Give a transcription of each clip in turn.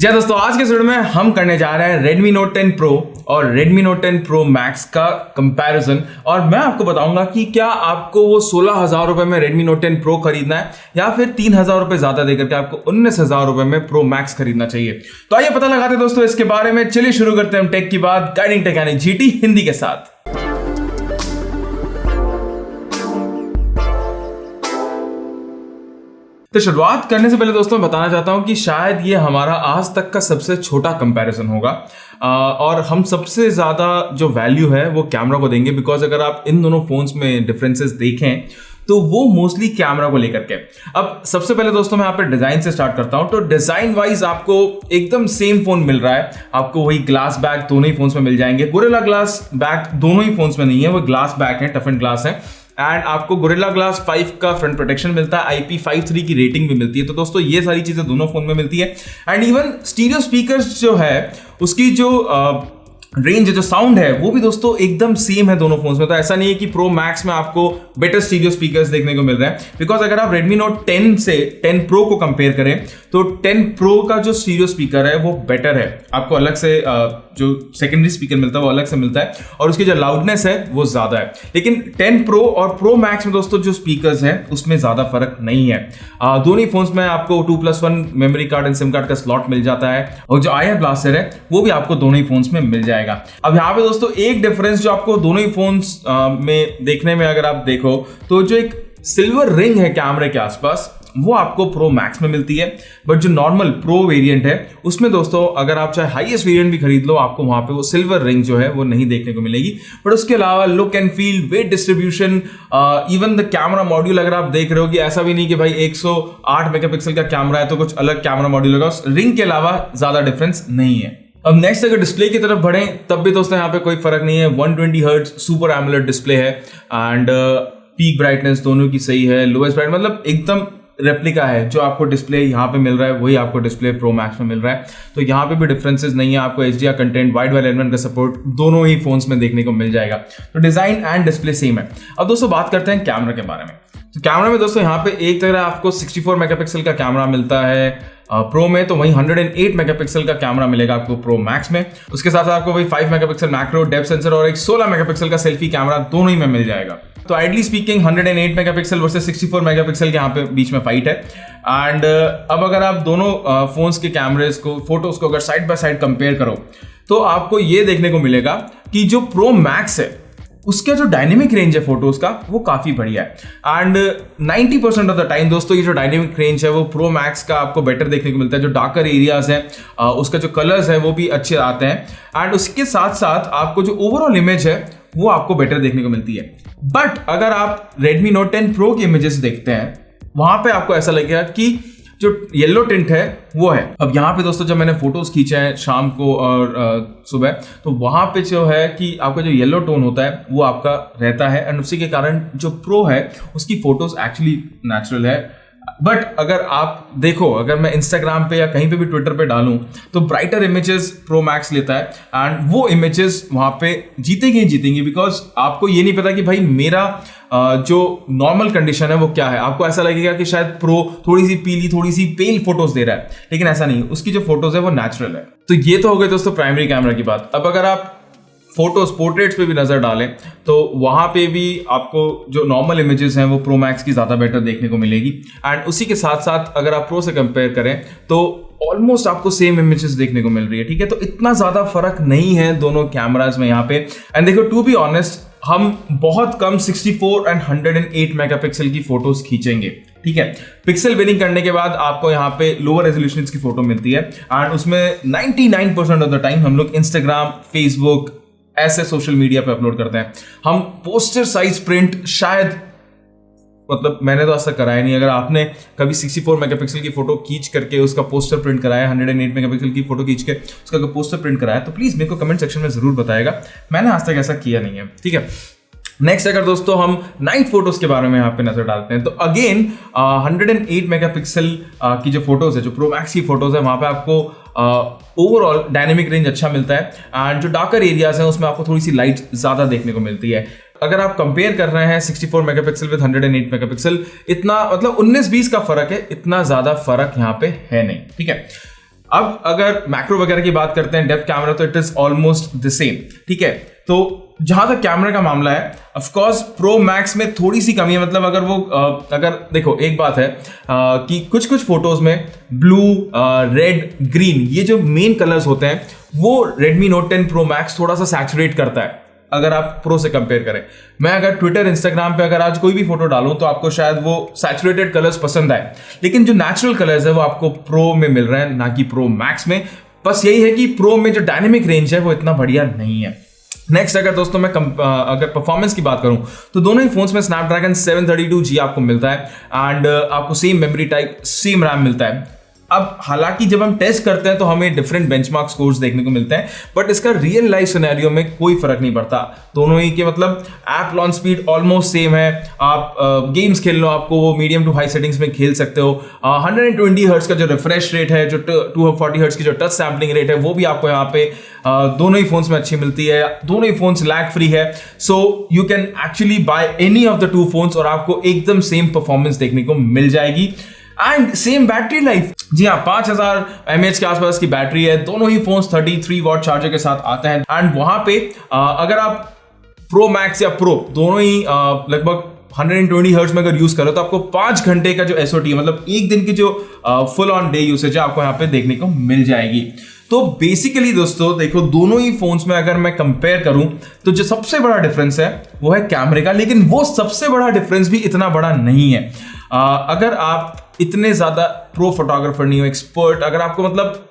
जय दोस्तों, आज के वीडियो में हम करने जा रहे हैं Redmi Note 10 Pro और Redmi Note 10 Pro Max का कंपैरिजन। और मैं आपको बताऊंगा कि क्या आपको वो 16,000 रुपए में Redmi Note 10 Pro खरीदना है या फिर 3,000 रुपए ज्यादा देकर के आपको 19,000 रुपए में Pro Max खरीदना चाहिए। तो आइए पता लगाते हैं दोस्तों इसके बारे में। चलिए शुरू करते हैं हम टेक की बात गाइडिंग टेक यानी जीटी हिंदी के साथ। तो शुरुआत करने से पहले दोस्तों बताना चाहता हूं कि शायद ये हमारा आज तक का सबसे छोटा कंपैरिजन होगा और हम सबसे ज़्यादा जो वैल्यू है वो कैमरा को देंगे, बिकॉज अगर आप इन दोनों फोन्स में डिफरेंसेस देखें तो वो मोस्टली कैमरा को लेकर के। अब सबसे पहले दोस्तों मैं यहाँ पे डिजाइन से स्टार्ट करता हूँ। तो डिजाइन वाइज आपको एकदम सेम फोन मिल रहा है, आपको वही ग्लास बैक दोनों ही फोन्स में मिल जाएंगे। गोरिल्ला ग्लास बैक दोनों ही फोन्स में नहीं है, वो ग्लास बैक है, टफ एंड ग्लास है। एंड आपको गोरिल्ला ग्लास 5 का फ्रंट प्रोटेक्शन मिलता है, IP53 की रेटिंग भी मिलती है। तो दोस्तों ये सारी चीजें दोनों फोन में मिलती है। एंड इवन स्टीरियो स्पीकर्स जो है उसकी जो रेंज जो साउंड है वो भी दोस्तों एकदम सेम है दोनों फोन्स में। तो ऐसा नहीं है कि प्रो मैक्स में आपको बेटर स्टीरियो स्पीकर्स देखने को मिल रहे हैं, बिकॉज अगर आप Redmi Note 10 से 10 Pro को कंपेयर करें तो 10 Pro का जो स्टीरियो स्पीकर है वो बेटर है। आपको अलग से जो सेकेंडरी स्पीकर मिलता है वो अलग से मिलता है और उसकी जो लाउडनेस है वो ज्यादा है। लेकिन 10 Pro और Pro Max में दोस्तों जो स्पीकर्स हैं उसमें ज्यादा फर्क नहीं है। दोनों ही फोन्स में आपको 2+1 memory card and SIM card का स्लॉट मिल जाता है और जो IR ब्लास्टर है वो भी आपको दोनों ही फोन्स में मिल जाएगा। अब यहाँ पे दोस्तों एक डिफरेंस जो आपको दोनों ही फोन्स में देखने में अगर आप देखो तो जो एक सिल्वर रिंग है कैमरे के आसपास वो आपको प्रो मैक्स में मिलती है, बट जो नॉर्मल प्रो वेरिएंट है उसमें दोस्तों अगर आप चाहे हाईएस्ट वेरिएंट भी खरीद लो आपको वहां पे वो सिल्वर रिंग जो है वो नहीं देखने को मिलेगी। बट उसके अलावा look and feel, wait distribution, even the camera module अगर आप देख रहे हो कि ऐसा भी नहीं कि भाई 108 मेगापिक्सल का कैमरा है तो कुछ अलग कैमरा मॉड्यूल होगा, उस रिंग के अलावा ज्यादा डिफरेंस नहीं है। अब नेक्स्ट अगर डिस्प्ले की तरफ बढ़े तब भी दोस्तों यहाँ पे कोई फर्क नहीं है। 120 हर्ट्ज सुपर एमोलेड डिस्प्ले है एंड पीक ब्राइटनेस दोनों की सही है, लोएस्ट ब्राइट मतलब एकदम रेप्लिका है। जो आपको डिस्प्ले यहाँ पे मिल रहा है वही आपको डिस्प्ले प्रो मैक्स में मिल रहा है। तो यहाँ पे भी डिफरेंसेस नहीं है। आपको HDR content, wide wide element का सपोर्ट दोनों ही फोन्स में देखने को मिल जाएगा। तो डिजाइन एंड डिस्प्ले सेम है। अब दोस्तों बात करते हैं कैमरा के बारे में। तो कैमरा में दोस्तों यहाँ पे एक तरह आपको 64 मेगापिक्सल का कैमरा मिलता है प्रो में, तो वहीं 108 मेगापिक्सल का कैमरा मिलेगा आपको प्रो मैक्स में। उसके साथ आपको वही 5 मेगापिक्सल मैक्रो डेप्थ सेंसर और एक 16 मेगापिक्सल का सेल्फी कैमरा दोनों ही में मिल जाएगा। तो ideally speaking 108 megapixel versus 64 megapixel के यहाँ पे बीच में फाइट है। एंड अब अगर आप दोनों फोन्स के कैमरेज को, फोटोज को अगर साइड बाय साइड कंपेयर करो तो आपको ये देखने को मिलेगा कि जो प्रो मैक्स है उसका जो डायनेमिक रेंज है फोटोज का वो काफी बढ़िया है। एंड 90% ऑफ द टाइम दोस्तों ये जो डायनेमिक रेंज है वो प्रो मैक्स का आपको बेटर देखने को मिलता है। जो डार्कर एरियाज है उसका जो कलर्स है वो भी अच्छे आते हैं एंड उसके साथ साथ आपको जो ओवरऑल इमेज है वो आपको बेटर देखने को मिलती है। बट अगर आप Redmi Note 10 Pro की इमेजेस देखते हैं वहां पे आपको ऐसा लगेगा कि जो येलो टिंट है वो है। अब यहाँ पे दोस्तों जब मैंने फोटोज खींचे हैं शाम को और सुबह, तो वहां पे जो है कि आपका जो येलो टोन होता है वो आपका रहता है एंड उसी के कारण जो प्रो है उसकी फोटोज एक्चुअली नेचुरल है। बट अगर आप देखो, अगर मैं इंस्टाग्राम पे या कहीं पे भी ट्विटर पे डालूं तो ब्राइटर इमेजेस प्रो मैक्स लेता है एंड वो इमेजेस वहां पे जीतेंगी बिकॉज आपको ये नहीं पता कि भाई मेरा जो नॉर्मल कंडीशन है वो क्या है। आपको ऐसा लगेगा कि शायद प्रो थोड़ी सी पीली, थोड़ी सी पेल फोटोज दे रहा है, लेकिन ऐसा नहीं, उसकी जो फोटोज है वो नेचुरल है। तो ये तो हो गई दोस्तों प्राइमरी कैमरा की बात। अब अगर आप फोटोज, पोर्ट्रेट्स पे भी नजर डालें तो वहां पे भी आपको जो नॉर्मल इमेजेस हैं वो प्रो मैक्स की ज्यादा बेटर देखने को मिलेगी। एंड उसी के साथ साथ अगर आप प्रो से कंपेयर करें तो ऑलमोस्ट आपको सेम इमेजेस देखने को मिल रही है। ठीक है, तो इतना ज्यादा फर्क नहीं है दोनों कैमराज में यहाँ पे। एंड देखो, टू बी ऑनेस्ट हम बहुत कम 64 एंड 108 मेगापिक्सल की फोटोज खींचेंगे। ठीक है, पिक्सल बिनिंग करने के बाद आपको यहाँ पे लोअर रेजोल्यूशन की फोटो मिलती है एंड उसमें 99% ऑफ द टाइम हम लोग इंस्टाग्राम, फेसबुक ऐसे सोशल मीडिया पे अपलोड करते हैं। हम पोस्टर साइज प्रिंट शायद, मतलब मैंने तो ऐसा कराया नहीं। अगर आपने कभी 64 मेगापिक्सल की फोटो खींच करके उसका पोस्टर प्रिंट कराया, 108 मेगापिक्सल की फोटो खींच के उसका पोस्टर प्रिंट कराया तो प्लीज मेरे को कमेंट सेक्शन में जरूर बताएगा। मैंने आज तक ऐसा किया नहीं है। ठीक है, नेक्स्ट अगर दोस्तों हम नाइट फोटोज के बारे में यहाँ पे नजर डालते हैं तो अगेन 108 मेगापिक्सल की जो फोटोज है, जो प्रो मैक्स की फोटोज है, वहां पे आपको ओवरऑल डायनेमिक रेंज अच्छा मिलता है एंड जो डार्कर एरियाज हैं उसमें आपको थोड़ी सी लाइट ज्यादा देखने को मिलती है। अगर आप कंपेयर कर रहे हैं 64 मेगापिक्सल विद 108 मेगापिक्सल, इतना मतलब 19-20 का फर्क है, इतना ज्यादा फर्क यहाँ पे है नहीं। ठीक है, अब अगर मैक्रो वगैरह की बात करते हैं, डेप्थ कैमरा, तो it is almost the same, ठीक है। तो जहां तक कैमरा का मामला है, ऑफ कोर्स प्रो मैक्स में थोड़ी सी कमी है। मतलब अगर देखो, एक बात है कि कुछ कुछ फोटोज में ब्लू, रेड, ग्रीन, ये जो मेन कलर्स होते हैं वो Redmi Note 10 Pro Max थोड़ा सा सैचुरेट करता है अगर आप प्रो से कंपेयर करें। मैं अगर ट्विटर, इंस्टाग्राम पे अगर आज कोई भी फोटो डालूं तो आपको शायद वो सैचुरेटेड कलर्स पसंद आए, लेकिन जो नेचुरल कलर्स है वो आपको प्रो में मिल रहे हैं, ना कि प्रो मैक्स में। बस यही है कि प्रो में जो डायनेमिक रेंज है वो इतना बढ़िया नहीं है। नेक्स्ट अगर दोस्तों मैं अगर परफॉर्मेंस की बात करूं तो दोनों ही फोन्स में स्नैपड्रैगन 732G आपको मिलता है एंड आपको same memory type, same RAM मिलता है। अब हालांकि जब हम टेस्ट करते हैं तो हमें डिफरेंट बेंचमार्क स्कोर्स देखने को मिलते हैं, बट इसका रियल लाइफ सिनेरियो में कोई फर्क नहीं पड़ता। दोनों ही के मतलब app launch speed almost same है। आप गेम्स खेल लो, आपको वो मीडियम टू हाई सेटिंग्स में खेल सकते हो। 120 हर्ट्ज का जो रिफ्रेश रेट है, जो 240 हर्ट्ज की जो टच सैम्पलिंग रेट है, वो भी आपको यहाँ पे दोनों ही फोन्स में अच्छी मिलती है। दोनों ही फोन्स लैग फ्री है, so you can actually by any of the two phones और आपको एकदम सेम परफॉर्मेंस देखने को मिल जाएगी एंड सेम बैटरी लाइफ। जी हाँ, 5000 mAh के आसपास की बैटरी है। दोनों ही फोन्स 33 वॉट चार्जर के साथ आते हैं एंड वहां पे अगर आप प्रो मैक्स या प्रो दोनों ही लगभग 120 हर्ट्ज में अगर यूज करो तो आपको 5 घंटे का जो SOT मतलब एक दिन की जो फुल ऑन डे यूसेज है आपको यहाँ पे देखने को मिल जाएगी। तो बेसिकली दोस्तों देखो, दोनों ही फोन्स में अगर मैं कंपेयर करूं तो जो सबसे बड़ा डिफरेंस है वो है कैमरे का, लेकिन वो सबसे बड़ा डिफरेंस भी इतना बड़ा नहीं है। अगर आप इतने ज्यादा प्रो फोटोग्राफर नहीं हो, एक्सपर्ट, अगर आपको मतलब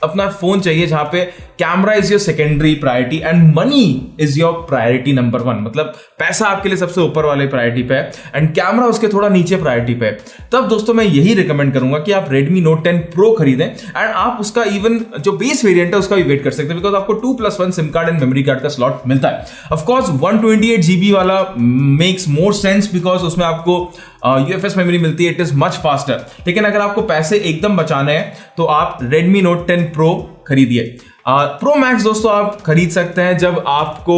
अपना फोन चाहिए जहां पे camera is your secondary priority and money is your priority number 1, मतलब पैसा आपके लिए सबसे ऊपर वाले प्रायोरिटी पे है एंड कैमरा उसके थोड़ा नीचे प्रायोरिटी पे है, तब दोस्तों मैं यही रिकमेंड करूंगा कि आप Redmi Note 10 Pro खरीदें एंड आप उसका इवन जो बेस वेरिएंट है उसका भी वेट कर सकते हैं, बिकॉज आपको 2+1 SIM card and memory card का स्लॉट मिलता है। ऑफकोर्स 128GB वाला मेक्स मोर सेंस बिकॉज उसमें आपको UFS मेमोरी मिलती है, इट इज मच फास्टर। लेकिन अगर आपको पैसे एकदम बचाने हैं तो आप Redmi Note 10 Pro खरीदिए। प्रो मैक्स दोस्तों आप खरीद सकते हैं जब आपको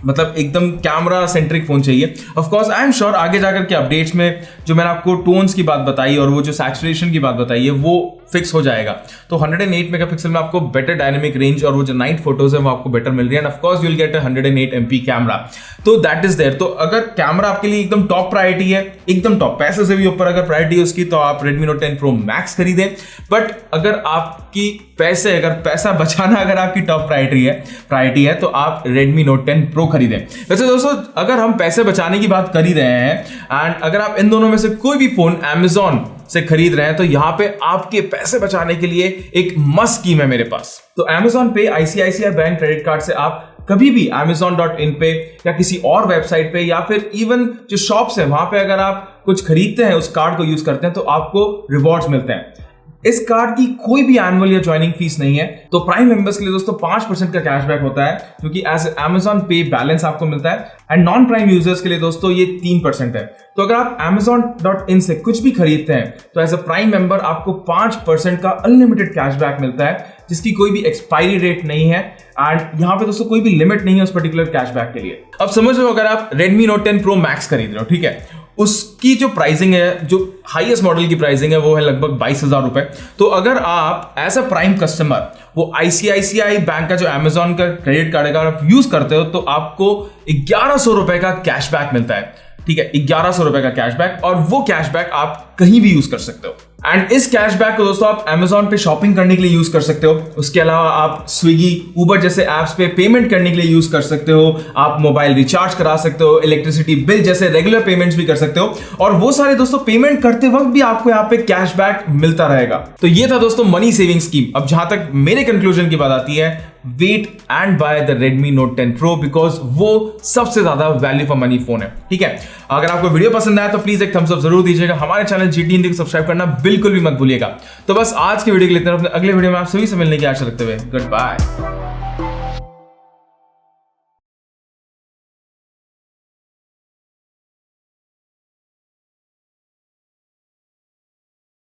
मतलब एकदम कैमरा सेंट्रिक फोन चाहिए। Of course I am sure आगे जाकर के अपडेट्स में जो मैंने आपको टोन्स की बात बताई और वो जो सैचुरेशन की बात बताई है वो फिक्स हो जाएगा। तो 108 मेगापिक्सल में आपको बेटर डायनेमिक रेंज और वो जो नाइट फोटोज है वो आपको बेटर मिल रही है end of course you will get 108 MP camera, तो दैट इज देयर। तो अगर कैमरा आपके लिए एकदम टॉप प्रायोरिटी है, एकदम टॉप, पैसे से भी ऊपर अगर प्रायोरिटी है उसकी, तो आप Redmi Note 10 Pro Max खरीदें। बट अगर आपकी पैसा बचाना अगर आपकी टॉप प्रायोरिटी है तो आप Redmi Note 10 Pro खरीदें। वैसे दोस्तों अगर हम पैसे बचाने की बात कर ही रहे हैं एंड अगर आप इन दोनों में से कोई भी फोन Amazon से खरीद रहे हैं तो यहां पे आपके पैसे बचाने के लिए एक मस्त स्कीम है मेरे पास। तो Amazon पे ICICI बैंक क्रेडिट कार्ड से आप कभी भी Amazon.in पे या किसी और वेबसाइट पे या फिर इवन जो शॉप्स है वहां पे अगर आप कुछ खरीदते हैं, उस कार्ड को यूज करते हैं तो आपको रिवॉर्ड्स मिलते हैं। इस कार्ड की कोई भी एनुअल या ज्वाइनिंग फीस नहीं है। तो प्राइम मेंबर्स के लिए दोस्तों 5% का कैशबैक होता है जो कि एज Amazon पे बैलेंस आपको मिलता है एंड नॉन प्राइम यूजर्स के लिए दोस्तों ये 3% है। तो अगर आप Amazon.in से कुछ भी खरीदते हैं तो एज अ प्राइम मेंबर आपको 5% का अनलिमिटेड कैशबैक मिलता है जिसकी कोई भी एक्सपायरी रेट नहीं है एंड यहाँ पे दोस्तों कोई भी लिमिट नहीं है उस पर्टिकुलर कैशबैक के लिए। अब समझ लो अगर आप Redmi Note 10 Pro Max खरीद रहे हो, ठीक है, उसकी जो प्राइसिंग है, जो हाईएस्ट मॉडल की प्राइसिंग है वो है लगभग 22,000 रुपए। तो अगर आप एज अ प्राइम कस्टमर वो ICICI बैंक का जो Amazon का क्रेडिट कार्ड का आप यूज करते हो तो आपको 1100 रुपए का कैशबैक मिलता है, ठीक है, 1100 रुपए का कैशबैक, और वो कैशबैक आप कहीं भी यूज कर सकते हो। एंड इस कैशबैक को दोस्तों आप Amazon पे शॉपिंग करने के लिए यूज कर सकते हो। उसके अलावा आप स्विगी, उबर जैसे एप्स पे पेमेंट करने के लिए यूज कर सकते हो। आप मोबाइल रिचार्ज करा सकते हो, इलेक्ट्रिसिटी बिल जैसे रेगुलर पेमेंट्स भी कर सकते हो, और वो सारे दोस्तों पेमेंट करते वक्त भी आपको यहाँ पे कैशबैक मिलता रहेगा। तो ये था दोस्तों मनी सेविंग स्कीम। अब जहां तक मेरे कंक्लूजन की बात आती है, wait and buy the Redmi Note 10 Pro because वो सबसे ज्यादा वैल्यू फॉर मनी फोन है, ठीक है। अगर आपको वीडियो पसंद आया तो प्लीज एक थम्स अप जरूर दीजिएगा। हमारे चैनल GT India को सब्सक्राइब करना बिल्कुल भी मत भूलिएगा। तो बस आज के वीडियो के लिए इतना, अपने अगले वीडियो में आप सभी से मिलने की आशा रखते हुए गुड बाय।